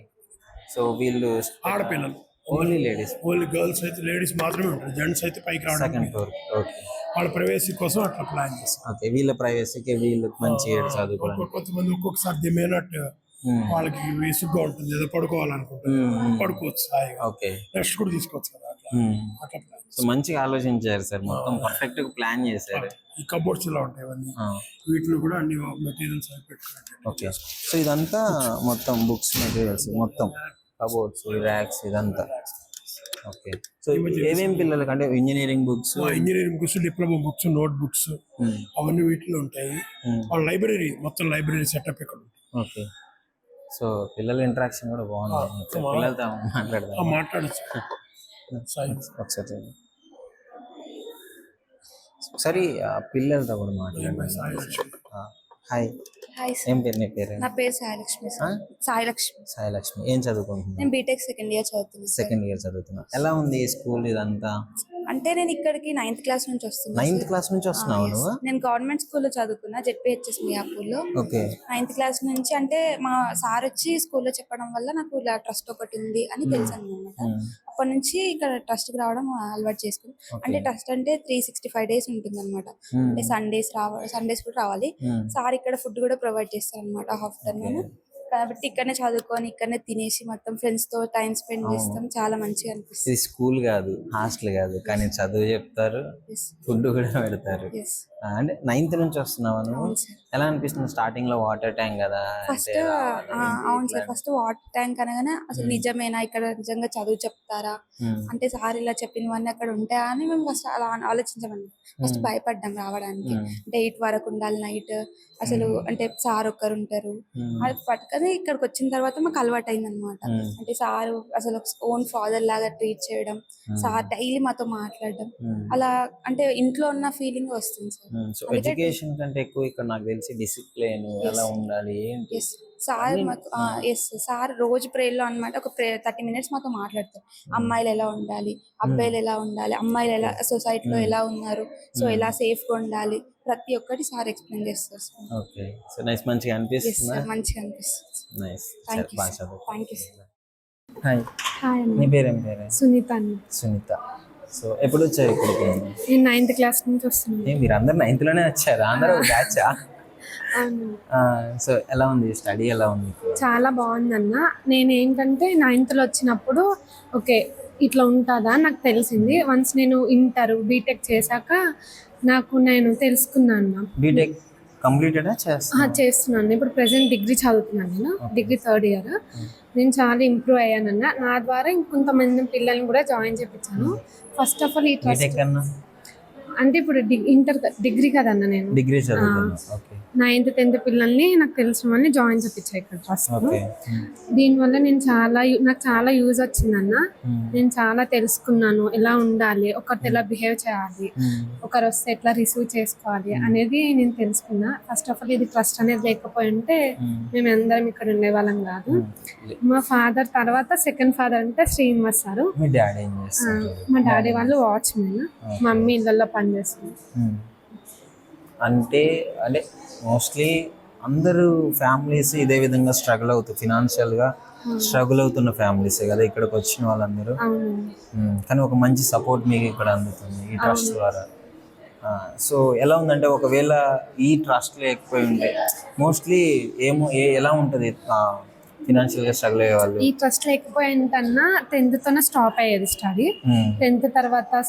[SPEAKER 2] so వీళ్ళు
[SPEAKER 3] ఆడపిల్లలు
[SPEAKER 2] ఓన్లీ లేడీస్
[SPEAKER 3] ఓన్లీ గర్ల్స్ అయితే లేడీస్ మాత్రమే ఉంటారు, జెంట్స్ అయితే పైకి రావడం
[SPEAKER 2] సెకండ్ ఫ్లోర్. ఓకే
[SPEAKER 3] వాళ్ళ ప్రైవసీ కోసం అట్లా ప్లాన్ చేస్తాం.
[SPEAKER 2] ఓకే, వీళ్ళ ప్రైవసీకి వీళ్ళు మంచిగా చదువుకోవడానికి.
[SPEAKER 3] కొంతమంది ఒక్కొక్కసారి దే మే నాట్ వాళ్ళకి విసుగ్గా ఉంటుంది, ఏదో పడుకోవాలనుకుంటారు, పడుకోవచ్చు హాయిగా,
[SPEAKER 2] ఓకే.
[SPEAKER 3] రెస్ట్ కూడా తీసుకోవచ్చు కదా, అట్లా అట్లా ప్లాన్.
[SPEAKER 2] సో మంచిగా ఆలోచించారు సార్, మొత్తం పర్ఫెక్ట్ గా ప్లాన్ చేశారు.
[SPEAKER 3] ఈ కబోర్డ్స్ ఇలా ఉంటాయి ఇవన్నీ, వీటిలో కూడా అన్ని మెటీరియల్స్ అవి పెట్టుకున్నట్టు.
[SPEAKER 2] ఓకే, సో ఇదంతా మొత్తం బుక్స్ మెటీరియల్స్, మొత్తం కబోర్డ్స్, ర్యాక్స్, ఇదంతా. ఓకే, సో ఏమేమి పిల్లలకి అంటే engineering books,
[SPEAKER 3] engineering books, diploma books, note books అవన్నీ వీటిలో ఉంటాయి. వాళ్ళ లైబ్రరీ మొత్తం లైబ్రరీ సెటప్ ఇక్కడ ఉంటుంది.
[SPEAKER 2] ఓకే, సో పిల్లల ఇంటరాక్షన్ కూడా బాగుంది. పిల్లలతో మాట్లాడదాం.
[SPEAKER 3] మాట్లాడచ్చు
[SPEAKER 2] ఒకసారి ఒకసారి పిల్లలతో కూడా మాట్లాడదాం. హాయ్,
[SPEAKER 4] హాయ్ సార్,
[SPEAKER 2] ఏం పేరు నీ పేరు?
[SPEAKER 4] నా పేరు సాయిలక్ష్మి సార్. సాయిలక్ష్మి.
[SPEAKER 2] సాయిలక్ష్మి. ఏం చదువుకుంటున్నావు?
[SPEAKER 4] నేను బీటెక్ సెకండ్ ఇయర్ చదువుతున్నాను సార్.
[SPEAKER 2] సెకండ్ ఇయర్ చదువుతున్నా. ఎలా ఉంది స్కూల్ ఇదంతా?
[SPEAKER 4] అంటే నేను ఇక్కడికి 9th క్లాస్ నుంచి వస్తున్నాను.
[SPEAKER 2] 9th క్లాస్ నుంచి వస్తున్నావు నువ్వు?
[SPEAKER 4] నేను గవర్నమెంట్ స్కూల్లో చదువుకున్నా, జెడ్పీహెచ్ఎస్ మియాపూర్లో.
[SPEAKER 2] ఓకే,
[SPEAKER 4] 9th క్లాస్ నుంచి అంటే మా సార్ వచ్చి స్కూల్లో చెప్పడం వల్ల నాకు ఇలా ట్రస్ట్ ఒకటి ఉంది అని తెలిసాను అనమాట. అప్పటి నుంచి ఇక్కడ ట్రస్ట్ కి రావడం అలవాటు చేసుకుని. అంటే ట్రస్ట్ అంటే 365 days ఉంటుంది అనమాట. అంటే సండేస్ కూడా రావాలి. సార్ ఇక్కడ ఫుడ్ కూడా ప్రొవైడ్ చేస్తారు అనమాట ఆఫ్టర్నూన్. కాబట్టి ఇక్కడనే చదువుకొని ఇక్కడనే తినేసి మొత్తం ఫ్రెండ్స్ తో టైం స్పెండ్ చేస్తాం. చాలా మంచిగా అనిపిస్తుంది.
[SPEAKER 2] ఇది స్కూల్ కాదు, హాస్టల్ కాదు, కానీ చదువు చెప్తారు, ఫుడ్ కూడా పెడతారు. అంటే 9th నుంచి వస్తున్నావు నువ్వు? ఎలా అనిపిస్తుంది స్టార్టింగ్ లో? వాటర్ ట్యాంక్ కదా
[SPEAKER 4] ఫస్ట్. అవును సార్, ఫస్ట్ వాటర్ ట్యాంక్ అనగానే అసలు నిజమేనా, ఇక్కడ నిజంగా చదువు చెప్తారా, అంటే సార్ ఇలా చెప్పినవన్నీ అక్కడ ఉంటాయా అని మేము ఫస్ట్ అలా ఆలోచించామని. ఫస్ట్ భయపడ్డాం రావడానికి. అంటే 8 వరకు ఉండాలి నైట్, అసలు అంటే సార్ ఒక్కరు ఉంటారు అది పట్టుకొని. ఇక్కడికి వచ్చిన తర్వాత మాకు అలవాటు అయింది అనమాట. అంటే సార్ అసలు ఓన్ ఫాదర్ లాగా ట్రీట్ చేయడం, సార్ డైలీ మాతో మాట్లాడడం, అలా అంటే ఇంట్లో ఉన్న ఫీలింగ్ వస్తుంది సార్.
[SPEAKER 2] సో ఎడ్యుకేషన్ కంటే ఎక్కువ ఇక్కడ నాకు తెలిసి డిసిప్లిన్ ఎలా ఉండాలి ఏంటి
[SPEAKER 4] సార్ మాకు సార్ రోజు ప్రేయర్ లో అనమాట ఒక 30 minutes మాతో మాట్లాడతారు. అమ్మాయిలు ఎలా ఉండాలి, అబ్బాయిలు ఎలా ఉండాలి, అమ్మాయిలు ఎలా సొసైటీలో ఎలా ఉన్నారు, సో ఎలా సేఫ్ గా ఉండాలి, ప్రతి ఒక్కటి సార్ ఎక్స్ప్లెయిన్ చేస్తారు.
[SPEAKER 2] ఓకే, సో నైస్, మంచిగా అనిపిస్తుంది.
[SPEAKER 4] మంచిగా అనిపిస్తుంది.
[SPEAKER 2] Nice,
[SPEAKER 4] thank you sir.
[SPEAKER 2] Hi,
[SPEAKER 4] hi
[SPEAKER 2] నీ పేరేం పేరు?
[SPEAKER 4] సునీత.
[SPEAKER 2] సునీత. సో ఎప్పుడు వచ్చారు ఇక్కడికి?
[SPEAKER 4] నేను 9th క్లాస్ నుంచి వస్తున్నాను.
[SPEAKER 2] మీరు అందరు 9th లోనే వచ్చారా? అందరూ బ్యాచా? సో ఎలా ఉంది స్టడీ, ఎలా ఉంది?
[SPEAKER 5] చాలా బాగుందన్న. నేను ఏంటంటే 9th లో వచ్చినప్పుడు ఓకే ఇట్లా ఉంటుందా నాకు తెలిసింది. వన్స్ నేను ఇంటర్ బీటెక్ చేశాక నేను తెలుసుకున్నాను.
[SPEAKER 2] బీటెక్ కంప్లీటెడ్
[SPEAKER 5] చేస్తున్నాను. ఇప్పుడు ప్రెసెంట్ డిగ్రీ చదువుతున్నాను. నేను డిగ్రీ 3rd year. నేను చాలా ఇంప్రూవ్ అయ్యానన్న. నా ద్వారా ఇంకొంతమంది పిల్లల్ని కూడా జాయిన్ చేయించాను. ఫస్ట్ ఆఫ్ ఆల్ ఈ ట్రస్ట్ అంటే ఇప్పుడు ఇంటర్ డిగ్రీ కదన్న, నేను
[SPEAKER 2] డిగ్రీ
[SPEAKER 5] 9th 10th పిల్లల్ని నాకు తెలిసిన వాళ్ళని జాయిన్ చేయించా ఇక్కడ ట్రస్ట్. దీనివల్ల నాకు చాలా యూజ్ వచ్చిందన్న. నేను చాలా తెలుసుకున్నాను ఎలా ఉండాలి, ఒకరితో ఎలా బిహేవ్ చేయాలి, ఒకరు వస్తే ఎట్లా రిసీవ్ చేసుకోవాలి అనేది నేను తెలుసుకున్నా. ఫస్ట్ ఆఫ్ ఆల్ ఇది ట్రస్ట్ అనేది లేకపోయి ఉంటే మేము అందరం ఇక్కడ ఉండేవాళ్ళం కాదు. మా ఫాదర్ తర్వాత సెకండ్ ఫాదర్ అంటే శ్రీనివాస్ సారు. మా డాడీ వాళ్ళు వాచ్మెన్, మమ్మీ ఇళ్ళల్లో పనిచేస్తుంది.
[SPEAKER 2] అంటే మోస్ట్లీ అందరూ ఫ్యామిలీస్ ఇదే విధంగా స్ట్రగుల్ అవుతారు, ఫినాన్షియల్ గా స్ట్రగుల్ అవుతున్న ఫ్యామిలీసే కదా ఇక్కడికి వచ్చిన వాళ్ళందరూ. కానీ ఒక మంచి సపోర్ట్ మీకు ఇక్కడ అందుతుంది ఈ ట్రస్ట్ ద్వారా. సో ఎలా ఉందంటే ఒకవేళ ఈ ట్రస్ట్ లేకపోయి ఉంటే మోస్ట్లీ ఎలా ఉంటుంది ఫినాన్షియల్ గా స్ట్రగుల్ అయ్యే వాళ్ళు?
[SPEAKER 5] ఈ ట్రస్ట్ లేకపోయి ఏంటన్నా 10th తోనే స్టాప్ అయ్యేది స్టడీ. 10th తర్వాత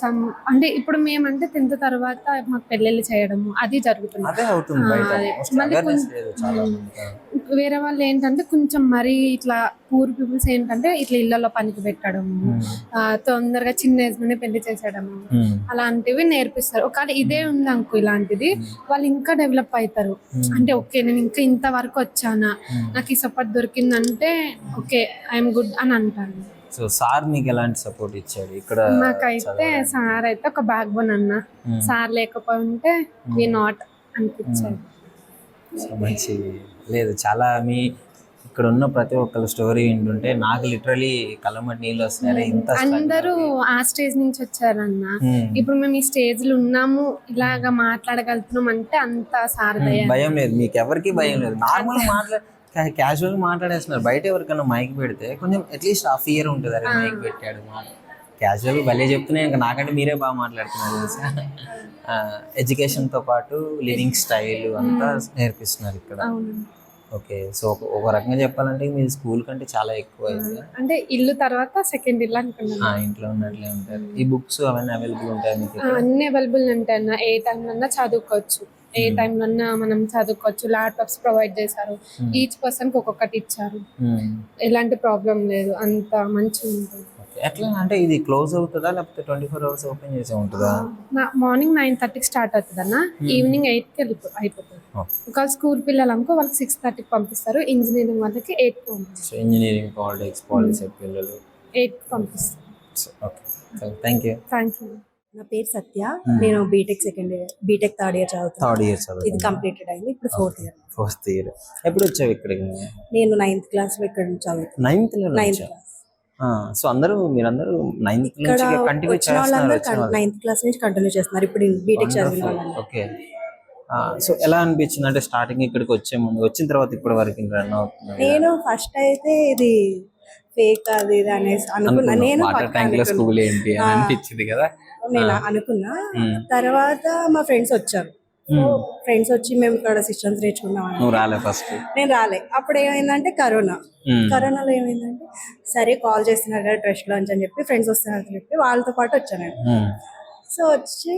[SPEAKER 5] అంటే ఇప్పుడు మేమంటే 10th తర్వాత మాకు పెళ్ళిళ్ళు చేయడము అది జరుగుతుంది. వేరే వాళ్ళు ఏంటంటే కొంచెం మరీ ఇట్లా పూర్ పీపుల్స్ ఏంటంటే ఇట్లా ఇళ్లలో పనికి పెట్టడము, తొందరగా చిన్న ఏజ్ లోనే పెళ్లి చేసేయడము, అలాంటివి నేర్పిస్తారు. ఒకవేళ ఇదే ఉంది అనుకో ఇలాంటిది, వాళ్ళు ఇంకా డెవలప్ అవుతారు. అంటే ఓకే నేను ఇంకా ఇంతవరకు వచ్చానా, నాకు ఈ సపోర్ట్ దొరికిందంటే ఓకే ఐఎమ్ గుడ్ అని అంటాను.
[SPEAKER 2] సో సార్ మీకు ఎలాంటి సపోర్ట్ ఇచ్చాడు ఇక్కడ?
[SPEAKER 5] నాకైతే సార్ అయితే ఒక బ్యాక్ బోన్ అన్న. సార్ లేకపోయి ఉంటే వి నాట్ అనిపించాడు.
[SPEAKER 2] మంచి లేదు, చాలా మీ ఇక్కడ ఉన్న ప్రతి ఒక్కరి స్టోరీ వింటుంటే నాకు లిటరలీ కళ్ళమటి నీళ్ళు వస్తున్నాయి. ఇంత
[SPEAKER 5] అందరూ ఆ స్టేజ్ నుంచి వచ్చారన్న. ఇప్పుడు మేము ఈ స్టేజ్ లో ఉన్నాము, ఇలాగా మాట్లాడగలుగుతున్నాం అంటే అంత సారదయ్య.
[SPEAKER 2] భయం లేదు మీకు, ఎవరికి భయం లేదు. నార్మల్ క్యాజువల్ మాట్లాడేస్తున్నారు. బయట ఎవరికైనా మైక్ పెడితే కొంచెం అట్లీస్ట్ ఆ ఫియర్ ఉంటుంది, అరే మైక్ పెట్టాడు క్యాజువల్ భలే చెప్తున్నాయి. ఇంకా నాకంటే మీరే బాగా మాట్లాడుతున్నారు తెలుసా. ఎడ్యుకేషన్తో పాటు లివింగ్ స్టైల్ అంతా నేర్పిస్తున్నారు ఇక్కడ. ఓకే, సో ఒక రకంగా చెప్పాలంటే మీ స్కూల్ కంటే చాలా ఎక్కువ అయింది.
[SPEAKER 5] అంటే ఇల్లు తర్వాత సెకండ్ ఇల్లు అనుకున్నాను.
[SPEAKER 2] ఇంట్లో ఉన్నట్లే ఉంటారు. ఈ బుక్స్ అవన్నీ అవైలబుల్ ఉంటాయి మీకు?
[SPEAKER 5] అన్ని అవైలబుల్ ఉంటాయి అన్న. ఏ టైంలో అన్నా చదువుకోవచ్చు, ఏ టైంలో అన్నా మనం చదువుకోవచ్చు. ల్యాప్టాప్స్ ప్రొవైడ్ చేశారు, ఈచ్ పర్సన్ కి ఒక్కొక్కటి ఇచ్చారు. ఎలాంటి ప్రాబ్లం లేదు, అంత మంచిగా ఉంటుంది.
[SPEAKER 2] ఎట్లా అంటే ఇది క్లోజ్ అవుతుందా లేకపోతే 24 hours ఓపెన్ చేసే ఉంటుందా?
[SPEAKER 5] మార్నింగ్ 9:30కి స్టార్ట్ అవుతుంది అన్న, ఈవినింగ్ 8కి అయిపోతుంది. ఒక స్కూల్ పిల్లలు అనుకో వాళ్ళకి 6:30కి పంపిస్తారు, ఇంజనీరింగ్ వాళ్ళకి 8కి పంపిస్తారు.
[SPEAKER 2] ఇంజనీరింగ్, పాలిటిక్స్, పాలిసెట్ పిల్లలు
[SPEAKER 5] 8కి పంపిస్తారు.
[SPEAKER 2] Okay, thank you.
[SPEAKER 6] నా పేరు సత్య. నేను బీటెక్ బీటెక్ థర్డ్ ఇయర్ చదువుతాను. ఇది కంప్లీటెడ్ అయింది, ఇప్పుడు ఫోర్త్ ఇయర్.
[SPEAKER 2] ఎప్పుడు వచ్చావు ఇక్కడికి?
[SPEAKER 6] నేను 9th క్లాస్ లో ఇక్కడ చదువుతాను.
[SPEAKER 2] 9th class. సో మీరందరూ 9th నుంచి కంటిన్యూ చేస్తున్నారు?
[SPEAKER 6] 9th క్లాస్ నుంచి కంటిన్యూ చేస్తున్నారు ఇప్పుడు బీటెక్ చదివిన వాళ్ళు.
[SPEAKER 2] ఓకే, సో ఎలా అనిపించింది అంటే స్టార్టింగ్ ఇక్కడికి వచ్చే ముందు, వచ్చిన తర్వాత ఇప్పటి వరకు రన్ అవుతుంది?
[SPEAKER 6] నేను ఫస్ట్ అయితే ఇది ఫేక్ అది ఇది అనేసి అనుకున్నా. నేను
[SPEAKER 2] స్కూల్ ఏంటి అని అనిపించింది కదా,
[SPEAKER 6] నేను అనుకున్నా. తర్వాత మా ఫ్రెండ్స్ వచ్చారు, ఫ్రెండ్స్ వచ్చి మేము ఇక్కడ సిస్టమ్స్ నేర్చుకున్నాం.
[SPEAKER 2] నువ్వు రాలే ఫస్ట్?
[SPEAKER 6] నేను రాలే. అప్పుడు ఏమైందంటే కరోనాలో ఏమైందంటే సరే కాల్ చేస్తున్నారు కదా ట్రస్ట్ లాంచ్ అని చెప్పి ఫ్రెండ్స్ వస్తున్నారని చెప్పి వాళ్ళతో పాటు వచ్చాను. సో వచ్చి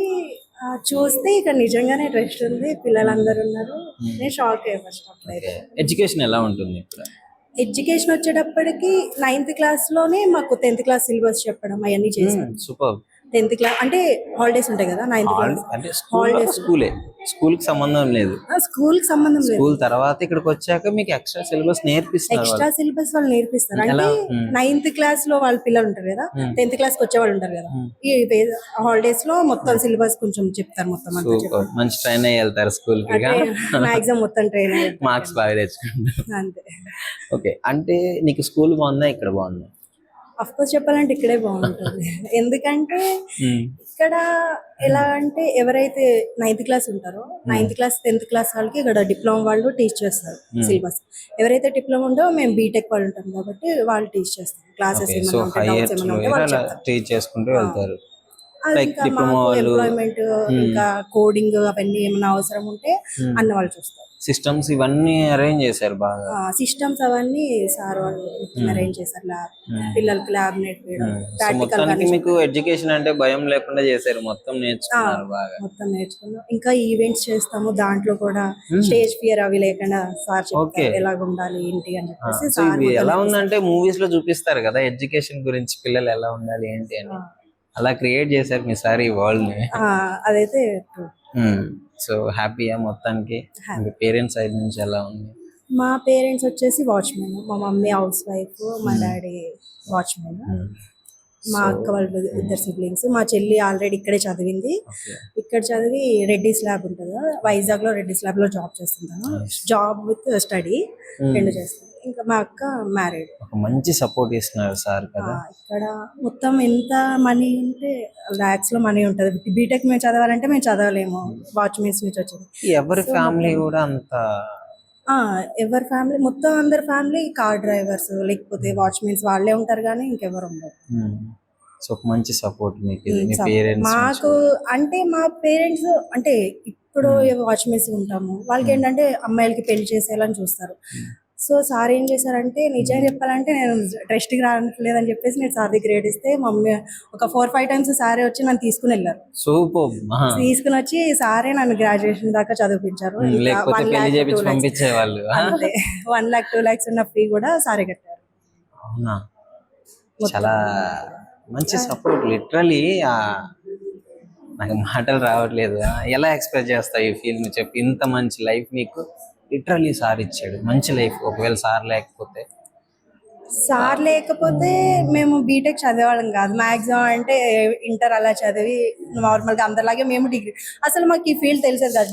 [SPEAKER 6] చూస్తే ఇక్కడ నిజంగానే ట్రస్ట్ ఉంది, పిల్లలందరూ ఉన్నారు. నేను షాక్ అయ్యా ఫస్ట్. అప్పుడైతే
[SPEAKER 2] ఎడ్యుకేషన్ ఎలా ఉంటుంది ఇక్కడ?
[SPEAKER 6] ఎడ్యుకేషన్ వచ్చేటప్పటికి 9th క్లాస్ లోనే మాకు 10th క్లాస్ సిలబస్ చెప్పడం అవన్నీ చేశారు.
[SPEAKER 2] సూపర్.
[SPEAKER 6] 10th క్లాస్ అంటే హాలిడేస్ ఉంటాయి కదా, 9th క్లాస్
[SPEAKER 2] అంటే స్కూల్ కి సంబంధం లేదు.
[SPEAKER 6] స్కూల్ కి సంబంధం లేదు.
[SPEAKER 2] స్కూల్ తర్వాత ఇక్కడికి వచ్చాక మీకు ఎక్స్ట్రా సిలబస్ నేర్పిస్తారు.
[SPEAKER 6] ఎక్స్ట్రా సిలబస్ వాళ్ళు నేర్పిస్తారు. అంటే 9th క్లాస్ లో వాళ్ళ పిల్లలు ఉంటారు కదా, 10th క్లాస్ కి వచ్చే వాళ్ళు ఉంటారు కదా, ఈ హాలిడేస్ లో మొత్తం సిలబస్ కొంచెం చెప్తారు. మొత్తం
[SPEAKER 2] మంచి ట్రైన్ అయ్యి వెళ్తారు స్కూల్ కి.
[SPEAKER 6] మాక్సిమం మొత్తం ట్రైన్ అయ్యి
[SPEAKER 2] మార్క్స్ బాగా తెచ్చుకుంటారు
[SPEAKER 6] అంతే.
[SPEAKER 2] ఓకే, అంటే నీకు స్కూల్ బాగుందా ఇక్కడ బాగుందా?
[SPEAKER 6] అఫ్ కోర్స్ చెప్పాలంటే ఇక్కడే బాగుంటుంది. ఎందుకంటే ఇక్కడ ఎలా అంటే ఎవరైతే 9th క్లాస్ ఉంటారో 9th క్లాస్ 10th క్లాస్ వాళ్ళకి ఇక్కడ డిప్లొమా వాళ్ళు టీచ్ చేస్తారు సిలబస్. ఎవరైతే డిప్లొమా ఉందో మేము బీటెక్ వాళ్ళు ఉంటాం కాబట్టి వాళ్ళు టీచ్ చేస్తారు. క్లాసెస్
[SPEAKER 2] టీచ్ చేసుకుంటూ వెళ్తారు.
[SPEAKER 6] ఇంకా మాకు ఎంప్లాయ్మెంట్ ఇంకా కోడింగ్ అవన్నీ ఏమైనా అవసరం ఉంటే అన్న వాళ్ళు చూస్తారు.
[SPEAKER 2] సిస్టమ్స్ ఇవన్నీ అరేంజ్ చేశారు బాగా.
[SPEAKER 6] సిస్టమ్స్ అవన్నీ సార్ వాళ్ళు అరేంజ్ చేశారు. ల్యాబ్ పిల్లలకి ల్యాబ్ నేర్పించడం,
[SPEAKER 2] మీకు ఎడ్యుకేషన్ అంటే భయం లేకుండా చేశారు. మొత్తం నేర్చుకున్నారు బాగా.
[SPEAKER 6] మొత్తం నేర్చుకున్నాం. ఇంకా ఈవెంట్స్ చేస్తాము, దాంట్లో కూడా స్టేజ్ ఫియర్ అవి లేకుండా సార్ చెప్తారు ఎలాగ ఉండాలి ఏంటి అని చెప్పేసి.
[SPEAKER 2] ఎలా ఉందంటే మూవీస్ లో చూపిస్తారు కదా ఎడ్యుకేషన్ గురించి, పిల్లలు ఎలా ఉండాలి ఏంటి అని, అలా క్రియేట్ చేశారు మీ సార్ ఈ వరల్డ్ ని.
[SPEAKER 6] అదైతే
[SPEAKER 2] సో హ్యాపీయా మొత్తానికి? పేరెంట్స్ సైడ్ నుంచి ఎలా ఉంది?
[SPEAKER 6] మా పేరెంట్స్ వచ్చేసి వాచ్మెన్. మా మమ్మీ హౌస్ వైఫ్, మా డాడీ వాచ్మెన్. మా అక్క వాళ్ళు 2 సిబ్లింగ్స్. మా చెల్లి ఆల్రెడీ ఇక్కడే చదివింది. ఇక్కడ చదివి రెడ్డిస్ ల్యాబ్ ఉంటుంది కదా, వైజాగ్ లో రెడ్డిస్ ల్యాబ్ లో జాబ్ చేస్తుంటాను. జాబ్ విత్ స్టడీ రెండు చేస్తాను. ఇంకా మా అక్క మ్యారీడ్.
[SPEAKER 2] మంచి సపోర్ట్ ఇస్తున్నారు సార్ కదా.
[SPEAKER 6] ఇక్కడ మొత్తం ఎంత మనీ అంటే లాక్స్ లో మనీ ఉంటది. బీటెక్ మేము చదవాలంటే మేము చదవలేము, వాచ్మెన్స్ నుంచి వచ్చేది.
[SPEAKER 2] ఎవరి ఫ్యామిలీ కూడా అంత
[SPEAKER 6] ఎవరి ఫ్యామిలీ మొత్తం అందరి ఫ్యామిలీ కార్ డ్రైవర్స్ లేకపోతే వాచ్మెన్స్ వాళ్ళే ఉంటారు కానీ ఇంకెవరు ఉండరు.
[SPEAKER 2] సో మంచి సపోర్ట్
[SPEAKER 6] మాకు. అంటే మా పేరెంట్స్ అంటే ఇప్పుడు వాచ్మెన్స్ ఉంటాము, వాళ్ళకి ఏంటంటే అమ్మాయిలకి పెళ్లి చేసేయాలని చూస్తారు. సో సార్ ఏం చేశారంటే, నిజంగా చెప్పాలంటే నేను ట్రస్ట్కి రావట్లేదని చెప్పేసి నేను సార్ దగ్గర ఏడిస్తే మమ్మీ ఒక 4-5 times సారే వచ్చి నన్ను తీసుకుని వెళ్ళారు.
[SPEAKER 2] సూపర్.
[SPEAKER 6] తీసుకుని వచ్చి సారే నన్ను గ్రాడ్యుయేషన్ దాకా చదివించారు. 1,00,000-2 lakhs ఉన్న ఫీ కూడా సారే కట్టారు.
[SPEAKER 2] అవునా, చాలా మంచి సపోర్ట్. లిటరలీ నాకు మాటలు రావట్లేదు, ఎలా ఎక్స్ప్రెస్ చేస్తావు ఈ ఫీల్ నువ్వు చెప్పి. ఇంత మంచి లైఫ్ మీకు లిటరలీ సార్ ఇచ్చాడు, మంచి లైఫ్. ఒకవేళ సార్
[SPEAKER 6] లేకపోతే మేము బీటెక్ చదివేవాళ్ళం కాదు. మాక్సిమం అంటే ఇంటర్ అలా చదివి నార్మల్ గా అందరిలాగే మేము డిగ్రీ. అసలు మాకు ఈ ఫీల్డ్ తెలిసేది కాదు.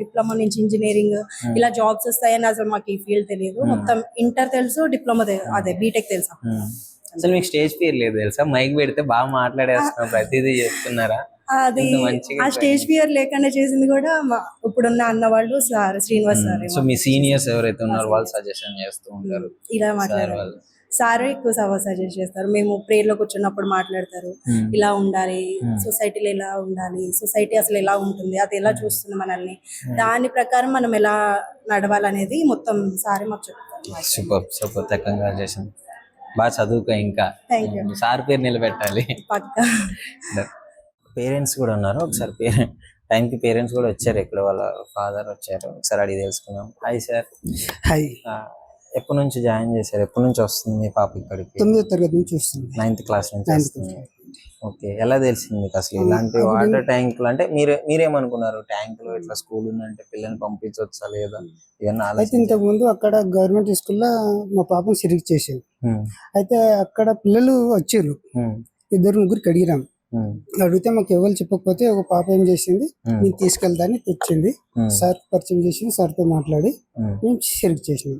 [SPEAKER 6] డిప్లొమా నుంచి ఇంజనీరింగ్ ఇలా జాబ్స్ వస్తాయని అసలు మాకు ఈ ఫీల్డ్ తెలియదు. మొత్తం ఇంటర్ తెలుసు, డిప్లొమా అదే బీటెక్ తెలుసు.
[SPEAKER 2] అసలు మీకు స్టేజ్ ఫియర్ లేదు తెలుసా? మైక్ పెడితే బాగా మాట్లాడేస్తున్నారు, ప్రతిదీ చేస్తున్నారా?
[SPEAKER 6] అది
[SPEAKER 2] ఇంత మంచిగా
[SPEAKER 6] ఆ స్టేజ్ ఫియర్ లేకుండా చేసింది కూడా ఇప్పుడున్న అన్న వాళ్ళు సార్ శ్రీనివాస్ సార్
[SPEAKER 2] సో మీ సీనియర్స్ ఎవరైతే ఉన్నారో వాళ్ళు సజెషన్ చేస్తూ ఉంటారు
[SPEAKER 6] ఇలా
[SPEAKER 2] సార్
[SPEAKER 6] మాట్లాడారు.
[SPEAKER 2] వాళ్ళు.
[SPEAKER 6] సార్ ఎక్కువ సజెస్ట్ చేస్తారు. మేము ప్రేయర్ లో కూర్చున్నప్పుడు మాట్లాడతారు, ఇలా ఉండాలి, సొసైటీలో ఎలా ఉండాలి, సొసైటీ అసలు ఎలా ఉంటుంది, అది ఎలా చూస్తుంది మనల్ని, దాని ప్రకారం మనం ఎలా నడవాలనేది మొత్తం సారే మాకు చెప్తారు.
[SPEAKER 2] Super super, congratulation. బాగా చదువుకో ఇంకా.
[SPEAKER 6] Thank you.
[SPEAKER 2] సార్ పేరు నిలబెట్టాలి.
[SPEAKER 6] పక్కా.
[SPEAKER 2] పేరెంట్స్ కూడా ఉన్నారు, ఒకసారి టైంకి పేరెంట్స్ కూడా వచ్చారు, ఇక్కడ వాళ్ళ ఫాదర్ వచ్చారు, ఒకసారి అడిగి తెలుసుకుందాం. Hi sir.
[SPEAKER 7] హాయ్.
[SPEAKER 2] ఎప్పటి నుంచి జాయిన్ చేశారు, ఎప్పటి నుంచి వస్తుంది మీ పాప ఇక్కడికి?
[SPEAKER 7] 9వ తరగతి నుంచి వస్తుంది.
[SPEAKER 2] 9th క్లాస్ నుంచి వస్తుంది. ఓకే, ఎలా తెలిసింది మీకు అసలు ఇలాంటి వాటర్ ట్యాంకులు అంటే మీరేమనుకున్నారు? ట్యాంకులు ఇట్లా స్కూల్ ఉందంటే పిల్లల్ని పంపించవచ్చా లేదా ఇవన్నీ
[SPEAKER 7] అయితే ఇంతకు ముందు అక్కడ గవర్నమెంట్ స్కూల్లో మా పాపను సిరిగి చేసాను. అయితే అక్కడ పిల్లలు వచ్చారు, 2-3 అడిగినాం. అడిగితే మాకు ఎవరు చెప్పకపోతే ఒక పాప ఏం చేసింది, నేను తీసుకెళ్తాని తెచ్చింది. సార్ పరిచయం చేసింది, సార్తో మాట్లాడి మేము సిరిగి చేసినాం.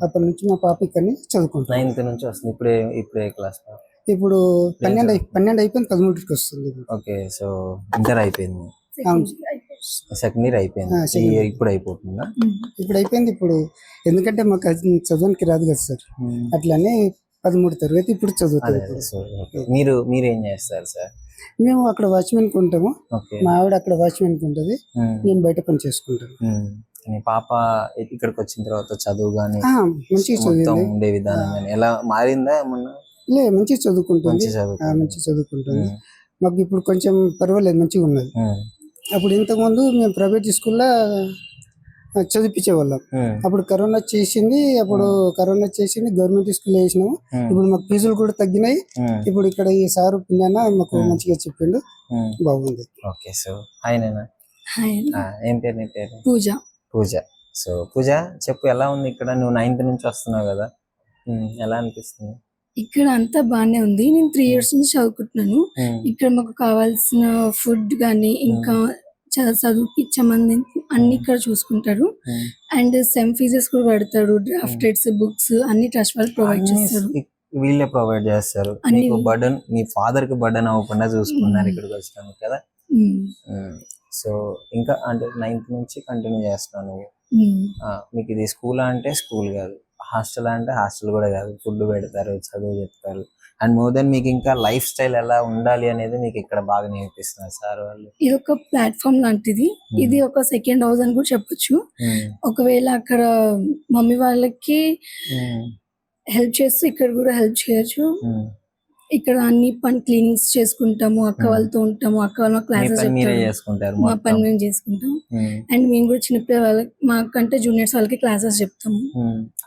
[SPEAKER 7] అప్పటి నుంచి మా పాప ఇక్కడ చదువుకుంటాం.
[SPEAKER 2] 9th నుంచి వస్తుంది. ఇప్పుడే క్లాస్?
[SPEAKER 7] ఇప్పుడు 12 అయిపోయింది, 13కి వస్తుంది.
[SPEAKER 2] ఓకే, సో ఇంటర్ అయిపోయింది, సెకండ్ ఇయర్ అయిపోయింది, ఇప్పుడు అయిపోతుందా?
[SPEAKER 7] ఇప్పుడు అయిపోయింది. ఇప్పుడు ఎందుకంటే మాకు అది చదవడానికి రాదు కదా సార్, అట్లానే 13వ తరగతి ఇప్పుడు చదువుతారు.
[SPEAKER 2] మీరేం చేస్తారు సార్?
[SPEAKER 7] మేము అక్కడ వాచ్మెన్ ఉంటాము,
[SPEAKER 2] ఓకే.
[SPEAKER 7] మా ఆవిడ అక్కడ వాచ్మెన్ ఉంటుంది, నేను బయట పని చేసుకుంటాను.
[SPEAKER 2] మీ పాప ఇక్కడికి వచ్చిన తర్వాత చదువు గానీ
[SPEAKER 7] మంచిగా
[SPEAKER 2] మొత్తం
[SPEAKER 7] చదివింది.
[SPEAKER 2] ఉండే విధానం గానీ ఎలా మారిందా ఏమన్నా?
[SPEAKER 7] మంచిగా చదువుకుంటుంది, మంచిగా చదువుకుంటుంది. మాకు ఇప్పుడు కొంచెం పర్వాలేదు, మంచిగా ఉన్నది. అప్పుడు ఇంతకుముందు మేము ప్రైవేట్ స్కూల్లో చదివించేవాళ్ళం. అప్పుడు కరోనా చేసింది, గవర్నమెంట్ స్కూల్లో వేసినాము. ఇప్పుడు మాకు ఫీజులు కూడా తగ్గినాయి. ఇప్పుడు ఇక్కడ ఈ సారు పిల్లన మాకు మంచిగా చెప్పిండు, బాగుంది.
[SPEAKER 2] ఓకే, సో హాయ్ నేనా. ఏం పేరు నీ పేరు?
[SPEAKER 4] పూజ.
[SPEAKER 2] పూజ. సో పూజ చెప్పు, ఎలా ఉంది ఇక్కడ? నువ్వు 9th నుంచి వస్తున్నావు కదా, ఎలా అనిపిస్తుంది?
[SPEAKER 8] ఇక్కడ అంతా బానే ఉంది. నేను 3 years నుంచి చదువుకుంటున్నాను. ఇక్కడ మాకు కావాల్సిన ఫుడ్ గానీ ఇంకా చదువుకి సంబంధించి అన్ని ఇక్కడ చూసుకుంటారు. అండ్ సెమ్ ఫీజెస్ కూడా పెడతారు, డ్రాఫ్టెడ్స్, బుక్స్ అన్ని ట్రస్ట్ వాళ్ళు ప్రొవైడ్ చేస్తారు.
[SPEAKER 2] వీళ్ళే ప్రొవైడ్ చేస్తారు. నీకు బర్డన్, మీ ఫాదర్ కి బర్డన్ అవ్వకుండా చూసుకున్నారు ఇక్కడికి వచ్చినాము కదా. సో ఇంకా అంటే 9th నుంచి కంటిన్యూ చేస్తున్నాను. మీకు ఇది స్కూల్ అంటే స్కూల్ కాదు, హాస్టల్ అంటే హాస్టల్ కూడా కాదు, ఫుడ్ పెడతారు, చదువు చెప్తారు. అండ్ మోర్ దెన్ మీకు ఇంకా లైఫ్ స్టైల్ ఎలా ఉండాలి అనేది మీకు ఇక్కడ బాగా నేర్పిస్తున్నారు సార్ వాళ్ళు.
[SPEAKER 8] ఇది ఒక ప్లాట్ఫామ్ లాంటిది, ఇది ఒక సెకండ్ హౌస్ అని కూడా చెప్పొచ్చు. ఒకవేళ అక్కడ మమ్మీ వాళ్ళకి హెల్ప్ చేస్తూ ఇక్కడ కూడా హెల్ప్ చేయొచ్చు. ఇక్కడ అన్ని పని క్లీనింగ్స్ చేసుకుంటాము, అక్క వాళ్ళతో ఉంటాము, అక్క వాళ్ళు క్లాసెస్ చెప్తారు, మా పని మేము చేసుకుంటాం. అండ్ మేము కూడా చిన్నపిల్లల వాళ్ళకి, మాకంటే జూనియర్స్ వాళ్ళకి క్లాసెస్ చెప్తాము.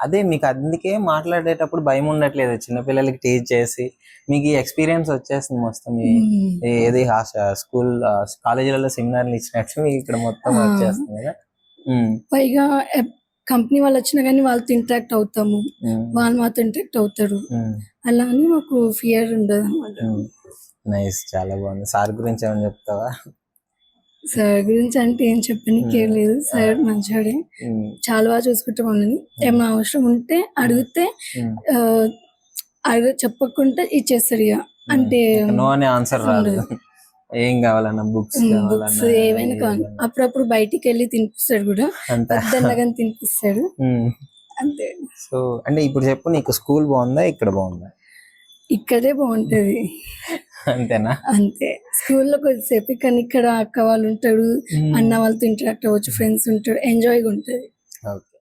[SPEAKER 2] అదే మీకు అందుకే మాట్లాడేటప్పుడు భయం ఉండట్లేదు, చిన్నపిల్లలకి టీచ్ చేసి మీకు ఎక్స్పీరియన్స్ వచ్చేస్తుంది మొత్తం. ఏది స్కూల్ కాలేజీలలో సెమినార్లు ఇచ్చినట్టు మీకు ఇక్కడ మొత్తం వచ్చేస్తుంది కదా.
[SPEAKER 8] పైగా కంపెనీ వాళ్ళు వచ్చినా కానీ వాళ్ళతో ఇంటరాక్ట్ అవుతాము, వాళ్ళు మాతో ఇంటరాక్ట్ అవుతారు. అలా అని మాకు ఫియర్ ఉండదు అనమాట.
[SPEAKER 2] నైస్, చాలా బాగుంది. సార్ గురించి ఏమైనా చెప్తావా?
[SPEAKER 8] సార్ గురించి అంటే ఏం చెప్పడానికి లేదు, సార్ మంచివాడే, చాలా బాగా చూసుకుంటాం వాళ్ళని. ఏమైనా అవసరం ఉంటే అడిగితే చెప్పకుండా ఇచ్చేస్తాడు. ఇక అంటే
[SPEAKER 2] నో అనే ఆన్సర్ రాదు. ఏం కావాలన్నా బుక్స్
[SPEAKER 8] ఏమైనా కావాలి. అప్పుడప్పుడు బయటికి వెళ్ళి తినిపిస్తాడు కూడా, పెద్దగానే తినిపిస్తాడు అంతే.
[SPEAKER 2] సో అంటే ఇప్పుడు చెప్పు, నీకు స్కూల్ బాగుందా ఇక్కడ బాగుందా?
[SPEAKER 8] ఇక్కడే బాగుంటది.
[SPEAKER 2] అంతేనా?
[SPEAKER 8] అంతే. స్కూల్లో కొద్దిసేపు, కానీ ఇక్కడ అక్క వాళ్ళు ఉంటాడు, అన్న వాళ్ళతో ఇంటరాక్ట్ అవ్వచ్చు, ఫ్రెండ్స్ ఉంటాడు, ఎంజాయ్గా ఉంటది.
[SPEAKER 2] ఓకే.